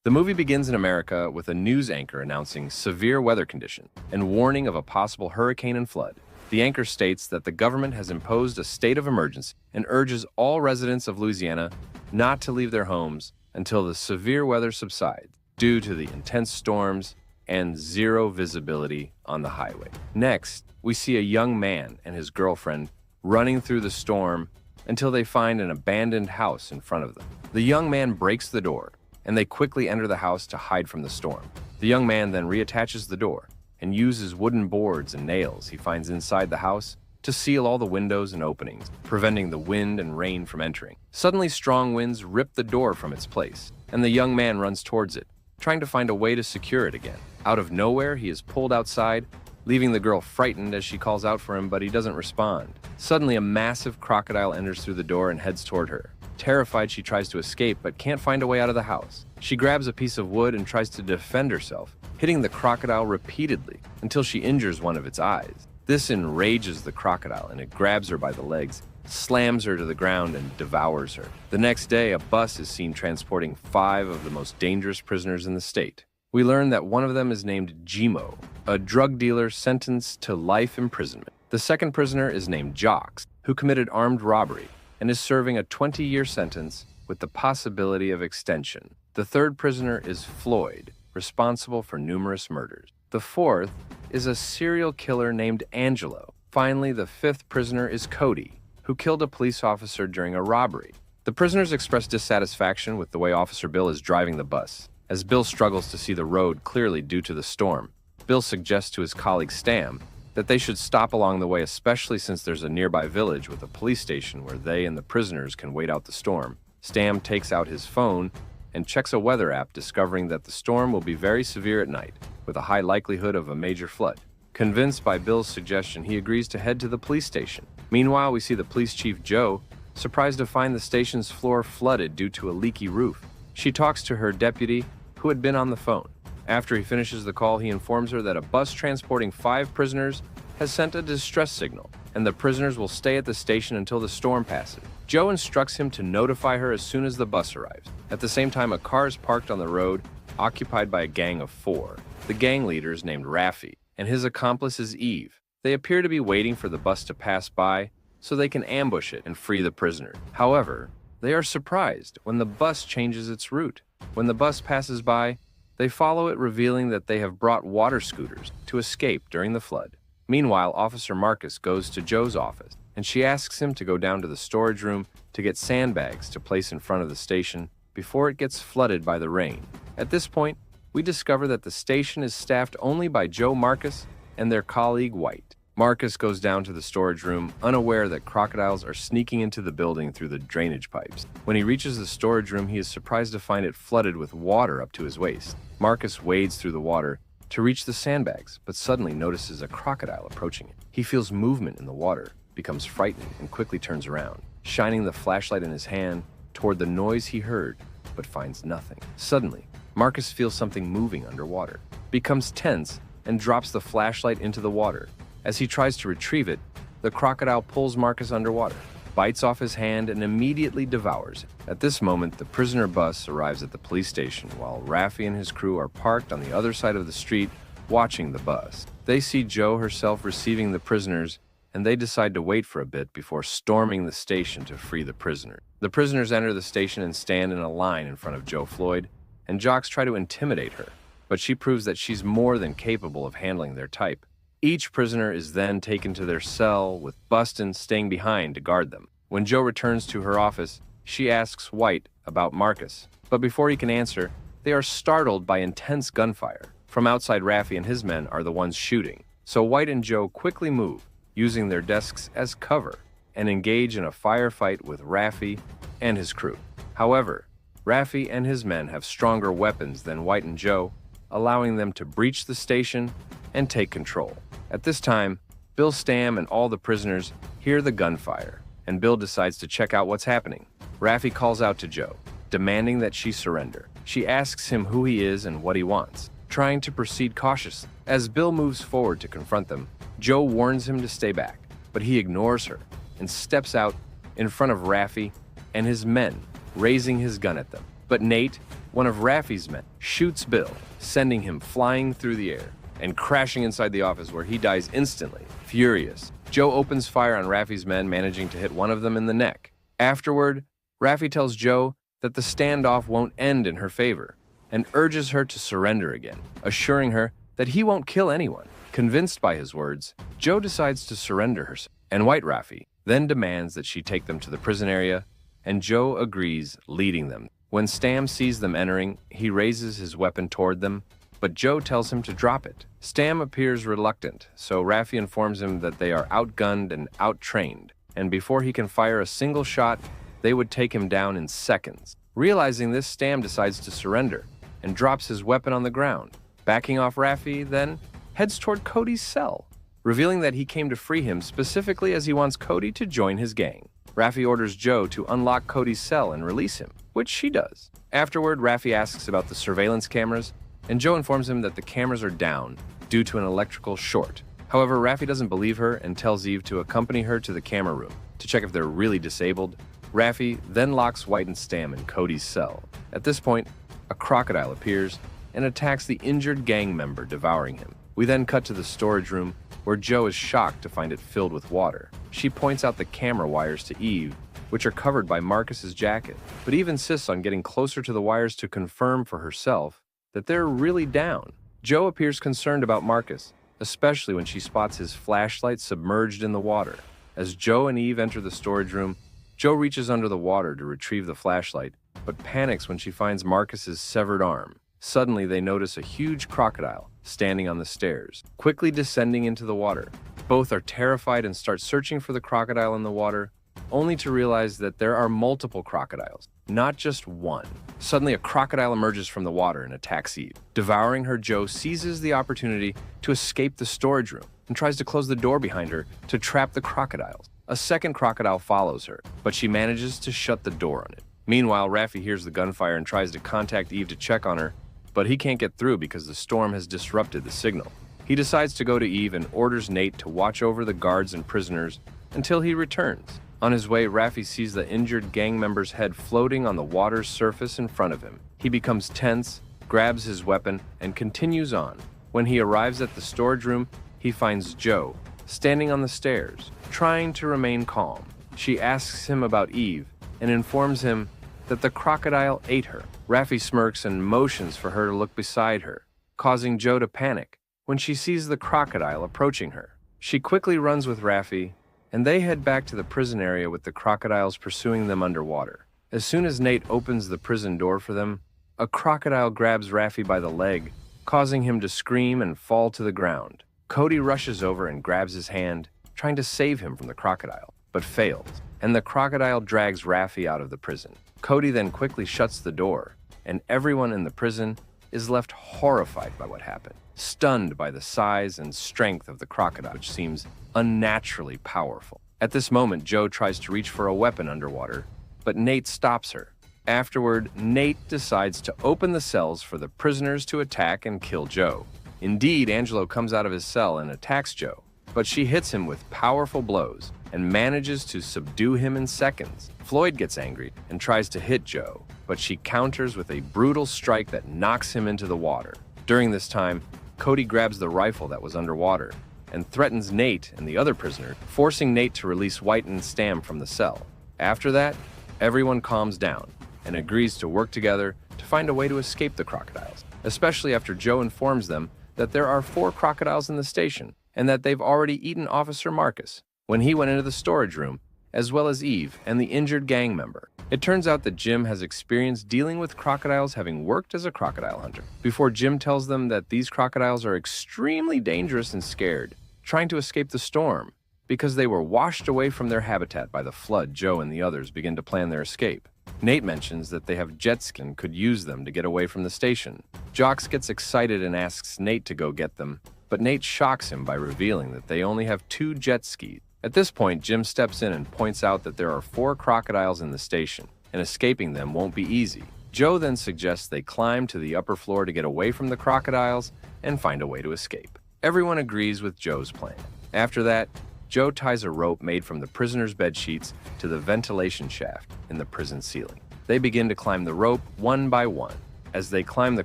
The movie begins in America with a news anchor announcing severe weather conditions and warning of a possible hurricane and flood. The anchor states that the government has imposed a state of emergency and urges all residents of Louisiana not to leave their homes until the severe weather subsides due to the intense storms and zero visibility on the highway. Next, we see a young man and his girlfriend running through the storm until they find an abandoned house in front of them. The young man breaks the door, and they quickly enter the house to hide from the storm. The young man then reattaches the door and uses wooden boards and nails he finds inside the house to seal all the windows and openings, preventing the wind and rain from entering. Suddenly, strong winds rip the door from its place, and the young man runs towards it, trying to find a way to secure it again. Out of nowhere, he is pulled outside, leaving the girl frightened as she calls out for him, but he doesn't respond. Suddenly, a massive crocodile enters through the door and heads toward her. Terrified, she tries to escape, but can't find a way out of the house. She grabs a piece of wood and tries to defend herself, hitting the crocodile repeatedly until she injures one of its eyes. This enrages the crocodile, and it grabs her by the legs, slams her to the ground, and devours her. The next day, a bus is seen transporting 5 of the most dangerous prisoners in the state. We learn that one of them is named Jimo, a drug dealer sentenced to life imprisonment. The second prisoner is named Jocks, who committed armed robbery and is serving a 20-year sentence with the possibility of extension. The third prisoner is Floyd, responsible for numerous murders. The fourth is a serial killer named Angelo. Finally, the fifth prisoner is Cody, who killed a police officer during a robbery. The prisoners express dissatisfaction with the way Officer Bill is driving the bus. As Bill struggles to see the road clearly due to the storm, Bill suggests to his colleague Stam that they should stop along the way, especially since there's a nearby village with a police station where they and the prisoners can wait out the storm. Stam takes out his phone and checks a weather app, discovering that the storm will be very severe at night, with a high likelihood of a major flood. Convinced by Bill's suggestion, he agrees to head to the police station. Meanwhile, we see the police chief, Joe, surprised to find the station's floor flooded due to a leaky roof. She talks to her deputy, who had been on the phone. After he finishes the call, he informs her that a bus transporting 5 prisoners has sent a distress signal, and the prisoners will stay at the station until the storm passes. Joe instructs him to notify her as soon as the bus arrives. At the same time, a car is parked on the road, occupied by a gang of 4. The gang leader is named Raffi, and his accomplice is Eve. They appear to be waiting for the bus to pass by so they can ambush it and free the prisoner. However, they are surprised when the bus changes its route. When the bus passes by, they follow it, revealing that they have brought water scooters to escape during the flood. Meanwhile, Officer Marcus goes to Joe's office, and she asks him to go down to the storage room to get sandbags to place in front of the station before it gets flooded by the rain. At this point, we discover that the station is staffed only by Joe, Marcus, and their colleague White. Marcus goes down to the storage room, unaware that crocodiles are sneaking into the building through the drainage pipes. When he reaches the storage room, he is surprised to find it flooded with water up to his waist. Marcus wades through the water to reach the sandbags, but suddenly notices a crocodile approaching it. He feels movement in the water, becomes frightened, and quickly turns around, shining the flashlight in his hand toward the noise he heard, but finds nothing. Suddenly, Marcus feels something moving underwater, becomes tense, and drops the flashlight into the water. As he tries to retrieve it, the crocodile pulls Marcus underwater, bites off his hand, and immediately devours him. At this moment, the prisoner bus arrives at the police station, while Raffi and his crew are parked on the other side of the street, watching the bus. They see Joe herself receiving the prisoners, and they decide to wait for a bit before storming the station to free the prisoner. The prisoners enter the station and stand in a line in front of Joe Floyd, and Jocks try to intimidate her, but she proves that she's more than capable of handling their type. Each prisoner is then taken to their cell, with Bustin staying behind to guard them. When Joe returns to her office, she asks White about Marcus, but before he can answer, they are startled by intense gunfire. From outside, Raffi and his men are the ones shooting, so White and Joe quickly move, using their desks as cover, and engage in a firefight with Raffi and his crew. However, Raffi and his men have stronger weapons than White and Joe, allowing them to breach the station and take control. At this time, Bill, Stam, and all the prisoners hear the gunfire, and Bill decides to check out what's happening. Raffi calls out to Joe, demanding that she surrender. She asks him who he is and what he wants, trying to proceed cautiously. As Bill moves forward to confront them, Joe warns him to stay back, but he ignores her and steps out in front of Raffi and his men, raising his gun at them. But Nate, one of Raffi's men shoots Bill, sending him flying through the air and crashing inside the office where he dies instantly. Furious, Joe opens fire on Raffi's men, managing to hit one of them in the neck. Afterward, Raffi tells Joe that the standoff won't end in her favor and urges her to surrender again, assuring her that he won't kill anyone. Convinced by his words, Joe decides to surrender herself, and White Raffi then demands that she take them to the prison area, and Joe agrees, leading them. When Stam sees them entering, he raises his weapon toward them, but Joe tells him to drop it. Stam appears reluctant, so Raffi informs him that they are outgunned and out-trained, and before he can fire a single shot, they would take him down in seconds. Realizing this, Stam decides to surrender and drops his weapon on the ground. Backing off, Raffi then heads toward Cody's cell, revealing that he came to free him specifically as he wants Cody to join his gang. Raffi orders Joe to unlock Cody's cell and release him, which she does. Afterward, Raffi asks about the surveillance cameras, and Joe informs him that the cameras are down due to an electrical short. However, Raffi doesn't believe her and tells Eve to accompany her to the camera room to check if they're really disabled. Raffi then locks White and Stam in Cody's cell. At this point, a crocodile appears and attacks the injured gang member, devouring him. We then cut to the storage room, where Joe is shocked to find it filled with water. She points out the camera wires to Eve, which are covered by Marcus's jacket, but Eve insists on getting closer to the wires to confirm for herself that they're really down. Joe appears concerned about Marcus, especially when she spots his flashlight submerged in the water. As Joe and Eve enter the storage room, Joe reaches under the water to retrieve the flashlight, but panics when she finds Marcus's severed arm. Suddenly, they notice a huge crocodile standing on the stairs, quickly descending into the water. Both are terrified and start searching for the crocodile in the water, only to realize that there are multiple crocodiles, not just one. Suddenly, a crocodile emerges from the water and attacks Eve. Devouring her, Joe seizes the opportunity to escape the storage room and tries to close the door behind her to trap the crocodiles. A second crocodile follows her, but she manages to shut the door on it. Meanwhile, Raffi hears the gunfire and tries to contact Eve to check on her, but he can't get through because the storm has disrupted the signal. He decides to go to Eve and orders Nate to watch over the guards and prisoners until he returns. On his way, Raffi sees the injured gang member's head floating on the water's surface in front of him. He becomes tense, grabs his weapon, and continues on. When he arrives at the storage room, he finds Joe standing on the stairs, trying to remain calm. She asks him about Eve and informs him that the crocodile ate her. Raffi smirks and motions for her to look beside her, causing Joe to panic when she sees the crocodile approaching her. She quickly runs with Raffi, and they head back to the prison area with the crocodiles pursuing them underwater. As soon as Nate opens the prison door for them, a crocodile grabs Raffi by the leg, causing him to scream and fall to the ground. Cody rushes over and grabs his hand, trying to save him from the crocodile, but fails, and the crocodile drags Raffi out of the prison. Cody then quickly shuts the door, and everyone in the prison is left horrified by what happened, stunned by the size and strength of the crocodile, which seems unnaturally powerful. At this moment, Joe tries to reach for a weapon underwater, but Nate stops her. Afterward, Nate decides to open the cells for the prisoners to attack and kill Joe. Indeed, Angelo comes out of his cell and attacks Joe, but she hits him with powerful blows and manages to subdue him in seconds. Floyd gets angry and tries to hit Joe, but she counters with a brutal strike that knocks him into the water. During this time, Cody grabs the rifle that was underwater and threatens Nate and the other prisoner, forcing Nate to release White and Stam from the cell. After that, everyone calms down and agrees to work together to find a way to escape the crocodiles, especially after Joe informs them that there are 4 crocodiles in the station and that they've already eaten Officer Marcus when he went into the storage room, as well as Eve and the injured gang member. It turns out that Jim has experience dealing with crocodiles, having worked as a crocodile hunter. Before Jim tells them that these crocodiles are extremely dangerous and scared, trying to escape the storm because they were washed away from their habitat by the flood, Joe and the others begin to plan their escape. Nate mentions that they have jet skis and could use them to get away from the station. Jocks gets excited and asks Nate to go get them, but Nate shocks him by revealing that they only have 2 jet skis. At this point, Jim steps in and points out that there are 4 crocodiles in the station, and escaping them won't be easy. Joe then suggests they climb to the upper floor to get away from the crocodiles and find a way to escape. Everyone agrees with Joe's plan. After that, Joe ties a rope made from the prisoners' bed sheets to the ventilation shaft in the prison ceiling. They begin to climb the rope one by one. as they climb the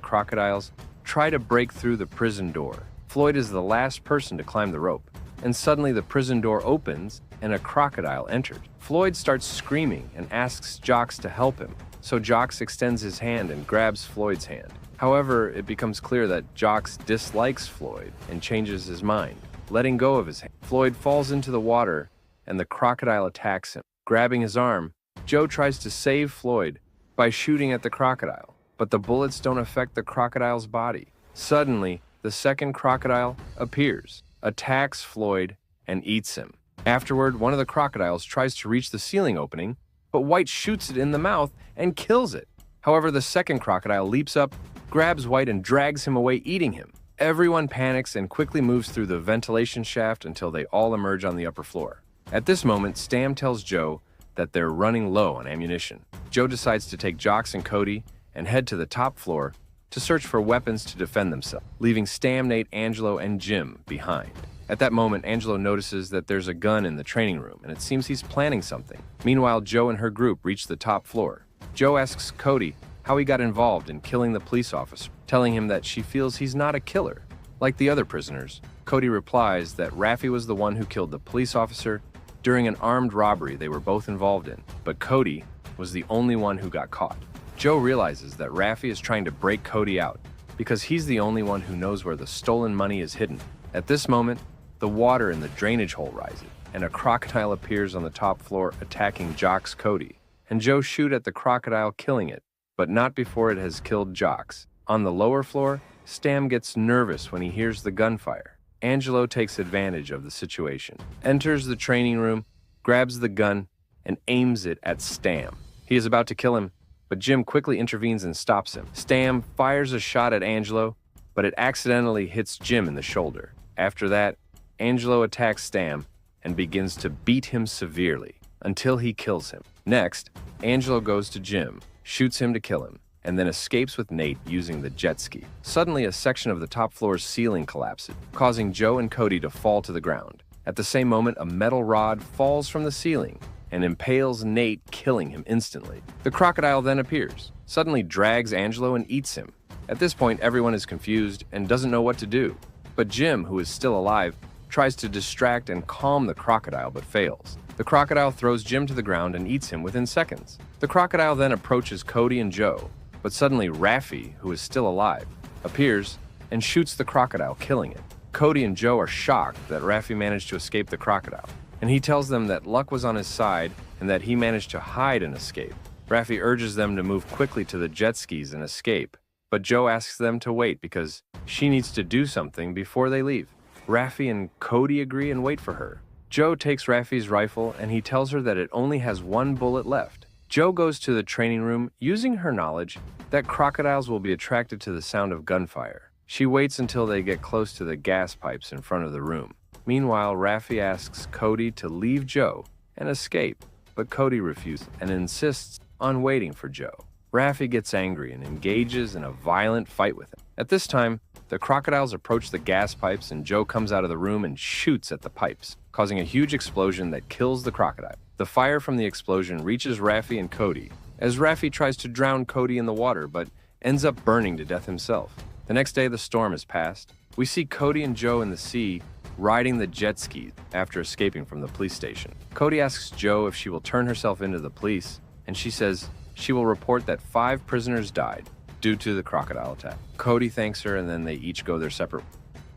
crocodiles, try to break through the prison door. Floyd is the last person to climb the rope, and suddenly the prison door opens and a crocodile enters. Floyd starts screaming and asks Jocks to help him, so Jocks extends his hand and grabs Floyd's hand. However, it becomes clear that Jocks dislikes Floyd and changes his mind, letting go of his hand. Floyd falls into the water and the crocodile attacks him. Grabbing his arm, Joe tries to save Floyd by shooting at the crocodile, but the bullets don't affect the crocodile's body. Suddenly, the second crocodile appears, attacks Floyd, and eats him. Afterward, one of the crocodiles tries to reach the ceiling opening, but White shoots it in the mouth and kills it. However, the second crocodile leaps up, grabs White, and drags him away, eating him. Everyone panics and quickly moves through the ventilation shaft until they all emerge on the upper floor. At this moment, Stam tells Joe that they're running low on ammunition. Joe decides to take Jocks and Cody and head to the top floor to search for weapons to defend themselves, leaving Stam, Nate, Angelo, and Jim behind. At that moment, Angelo notices that there's a gun in the training room, and it seems he's planning something. Meanwhile, Joe and her group reach the top floor. Joe asks Cody how he got involved in killing the police officer, telling him that she feels he's not a killer, like the other prisoners. Cody replies that Raffi was the one who killed the police officer during an armed robbery they were both involved in, but Cody was the only one who got caught. Joe realizes that Raffi is trying to break Cody out because he's the only one who knows where the stolen money is hidden. At this moment, the water in the drainage hole rises, and a crocodile appears on the top floor attacking Jocks Cody, and Joe shoots at the crocodile, killing it, but not before it has killed Jocks. On the lower floor, Stam gets nervous when he hears the gunfire. Angelo takes advantage of the situation, enters the training room, grabs the gun, and aims it at Stam. He is about to kill him, but Jim quickly intervenes and stops him. Stam fires a shot at Angelo, but it accidentally hits Jim in the shoulder. After that, Angelo attacks Stam and begins to beat him severely until he kills him. Next, Angelo goes to Jim, shoots him to kill him, and then escapes with Nate using the jet ski. Suddenly, a section of the top floor's ceiling collapses, causing Joe and Cody to fall to the ground. At the same moment, a metal rod falls from the ceiling and impales Nate, killing him instantly. The crocodile then appears, suddenly drags Angelo and eats him. At this point, everyone is confused and doesn't know what to do. But Jim, who is still alive, tries to distract and calm the crocodile but fails. The crocodile throws Jim to the ground and eats him within seconds. The crocodile then approaches Cody and Joe, but suddenly Raffi, who is still alive, appears and shoots the crocodile, killing it. Cody and Joe are shocked that Raffi managed to escape the crocodile, and he tells them that luck was on his side and that he managed to hide and escape. Raffi urges them to move quickly to the jet skis and escape, but Joe asks them to wait because she needs to do something before they leave. Raffi and Cody agree and wait for her. Joe takes Raffi's rifle and he tells her that it only has one bullet left. Joe goes to the training room using her knowledge that crocodiles will be attracted to the sound of gunfire. She waits until they get close to the gas pipes in front of the room. Meanwhile, Raffi asks Cody to leave Joe and escape, but Cody refuses and insists on waiting for Joe. Raffi gets angry and engages in a violent fight with him. At this time, the crocodiles approach the gas pipes and Joe comes out of the room and shoots at the pipes, causing a huge explosion that kills the crocodile. The fire from the explosion reaches Raffi and Cody, as Raffi tries to drown Cody in the water but ends up burning to death himself. The next day, the storm has passed. We see Cody and Joe in the sea riding the jet skis after escaping from the police station. Cody asks Joe if she will turn herself into the police, and she says she will report that 5 prisoners died due to the crocodile attack. Cody thanks her and then they each go their separate ways.